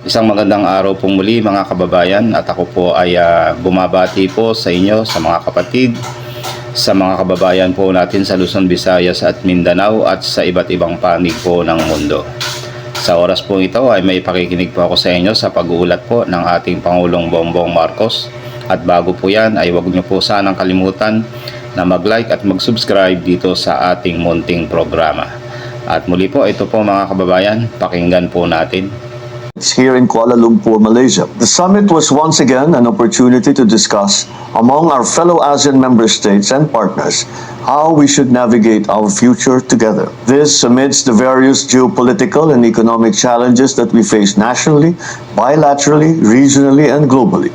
Isang magandang araw pong muli mga kababayan, at ako po ay bumabati po sa inyo, sa mga kapatid, sa mga kababayan po natin sa Luzon, Visayas at Mindanao at sa iba't ibang panig po ng mundo. Sa oras po ito ay may pakikinig po ako sa inyo sa pag-uulat po ng ating Pangulong Bongbong Marcos. At bago po yan ay huwag niyo po sanang kalimutan na mag-like at mag-subscribe dito sa ating munting programa. At muli po, ito po mga kababayan, pakinggan po natin. Here in Kuala Lumpur, Malaysia. The summit was once again an opportunity to discuss among our fellow ASEAN member states and partners how we should navigate our future together. This amidst the various geopolitical and economic challenges that we face nationally, bilaterally, regionally, and globally.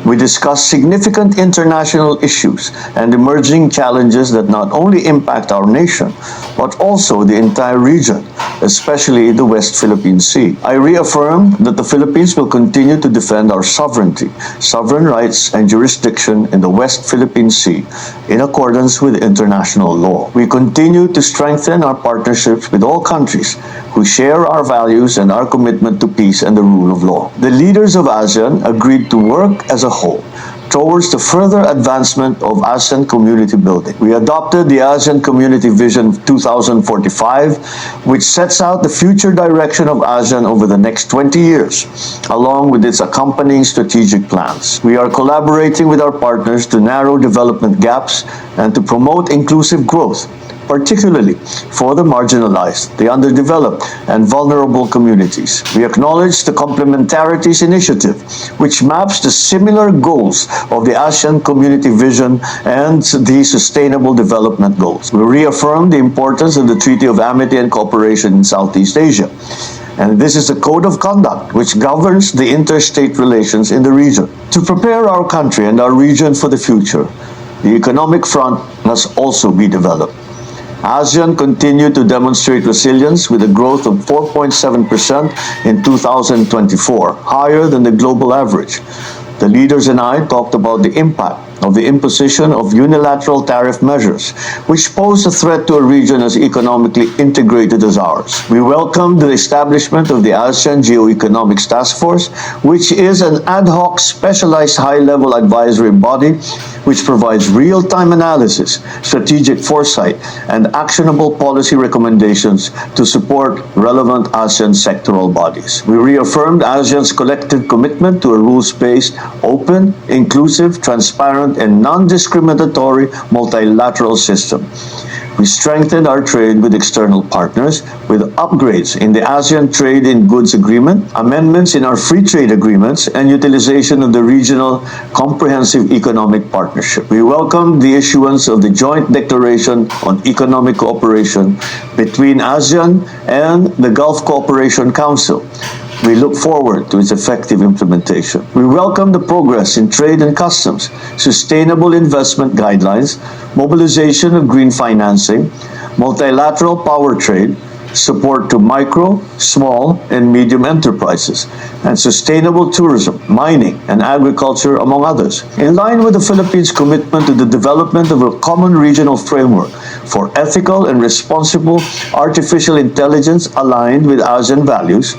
We discussed significant international issues and emerging challenges that not only impact our nation, but also the entire region, especially the West Philippine Sea. I reaffirmed that the Philippines will continue to defend our sovereignty, sovereign rights, and jurisdiction in the West Philippine Sea in accordance with international law. We continue to strengthen our partnerships with all countries who share our values and our commitment to peace and the rule of law. The leaders of ASEAN agreed to work as a whole towards the further advancement of ASEAN community building. We adopted the ASEAN Community Vision 2045, which sets out the future direction of ASEAN over the next 20 years, along with its accompanying strategic plans. We are collaborating with our partners to narrow development gaps and to promote inclusive growth, particularly for the marginalized, the underdeveloped, and vulnerable communities. We acknowledge the Complementarities Initiative, which maps the similar goals of the ASEAN Community Vision and the Sustainable Development Goals. We reaffirm the importance of the Treaty of Amity and Cooperation in Southeast Asia. And this is a code of conduct which governs the interstate relations in the region. To prepare our country and our region for the future, the economic front must also be developed. ASEAN continued to demonstrate resilience with a growth of 4.7% in 2024, higher than the global average. The leaders and I talked about the impact of the imposition of unilateral tariff measures, which pose a threat to a region as economically integrated as ours. We welcomed the establishment of the ASEAN Geoeconomics Task Force, which is an ad hoc specialized high-level advisory body which provides real-time analysis, strategic foresight, and actionable policy recommendations to support relevant ASEAN sectoral bodies. We reaffirmed ASEAN's collective commitment to a rules-based, open, inclusive, transparent, and non-discriminatory multilateral system. We strengthened our trade with external partners with upgrades in the ASEAN Trade in Goods Agreement, amendments in our free trade agreements, and utilization of the Regional Comprehensive Economic Partnership. We welcomed the issuance of the Joint Declaration on Economic Cooperation between ASEAN and the Gulf Cooperation Council. We look forward to its effective implementation. We welcome the progress in trade and customs, sustainable investment guidelines, mobilization of green financing, multilateral power trade, support to micro, small, and medium enterprises, and sustainable tourism, mining, and agriculture, among others. In line with the Philippines' commitment to the development of a common regional framework for ethical and responsible artificial intelligence aligned with ASEAN values,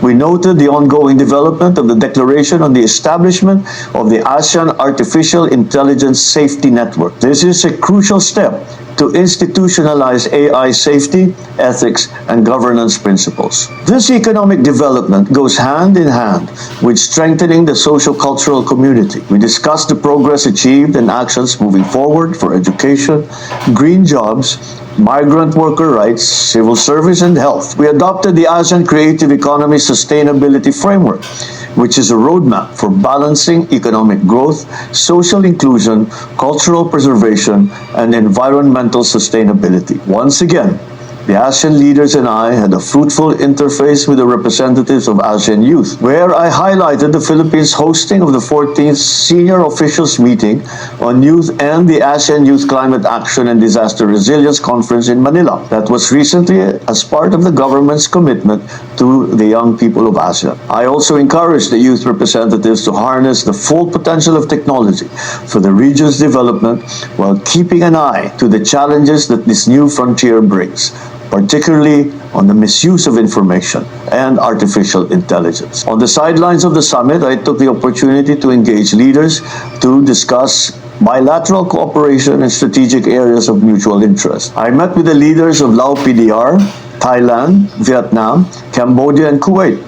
we noted the ongoing development of the Declaration on the Establishment of the ASEAN Artificial Intelligence Safety Network. This is a crucial step to institutionalize AI safety, ethics, and governance principles. This economic development goes hand in hand with strengthening the socio-cultural community. We discussed the progress achieved and actions moving forward for education, green jobs, migrant worker rights, civil service, and health. We adopted the ASEAN Creative Economy Sustainability Framework, which is a roadmap for balancing economic growth, social inclusion, cultural preservation, and environmental sustainability. Once again, the ASEAN leaders and I had a fruitful interface with the representatives of ASEAN Youth, where I highlighted the Philippines' hosting of the 14th Senior Officials Meeting on Youth and the ASEAN Youth Climate Action and Disaster Resilience Conference in Manila. That was recently as part of the government's commitment to the young people of ASEAN. I also encouraged the youth representatives to harness the full potential of technology for the region's development while keeping an eye to the challenges that this new frontier brings. particularly on the misuse of information and artificial intelligence. On the sidelines of the summit, I took the opportunity to engage leaders to discuss bilateral cooperation in strategic areas of mutual interest. I met with the leaders of Lao PDR, Thailand, Vietnam, Cambodia, and Kuwait.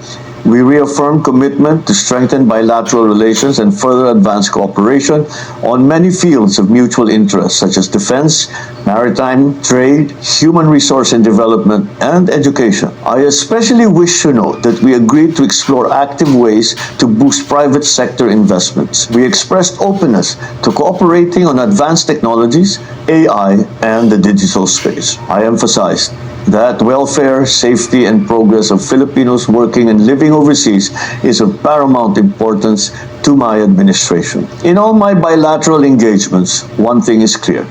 We reaffirmed commitment to strengthen bilateral relations and further advance cooperation on many fields of mutual interest, such as defense, maritime, trade, human resource and development, and education. I especially wish to note that we agreed to explore active ways to boost private sector investments. We expressed openness to cooperating on advanced technologies, AI, and the digital space. I emphasized that welfare, safety, and progress of Filipinos working and living overseas is of paramount importance to my administration. In all my bilateral engagements, one thing is clear.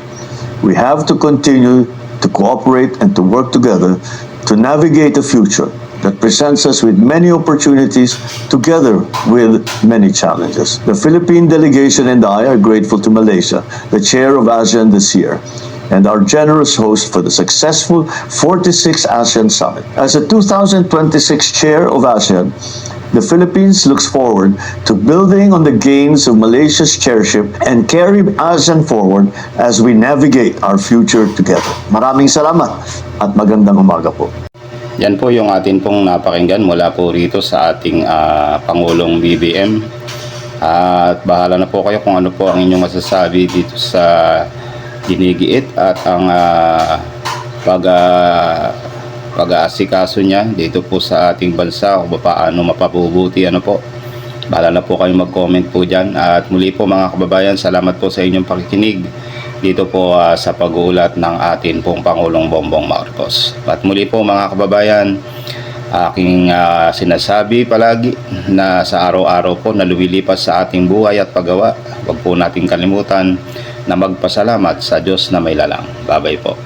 We have to continue to cooperate and to work together to navigate a future that presents us with many opportunities together with many challenges. The Philippine delegation and I are grateful to Malaysia, the chair of ASEAN this year, and our generous host for the successful 46th ASEAN Summit. As the 2026 chair of ASEAN, the Philippines looks forward to building on the gains of Malaysia's chairship and carry ASEAN forward as we navigate our future together. Maraming salamat at magandang umaga po. Yan po yung atin pong napakinggan mula po rito sa ating Pangulong BBM. At bahala na po kayo kung ano po ang inyong masasabi dito sa ginigiit at ang pag-aasikaso niya dito po sa ating bansa kung paano mapabubuti po. Bahala na po kayo mag-comment po dyan. At muli po mga kababayan, salamat po sa inyong pakikinig dito po sa pag-uulat ng atin pong Pangulong Bongbong Marcos. At muli po mga kababayan, aking sinasabi palagi na sa araw-araw po na lumilipas sa ating buhay at paggawa, huwag po nating kalimutan na magpasalamat sa Diyos na may lalang. Babay po.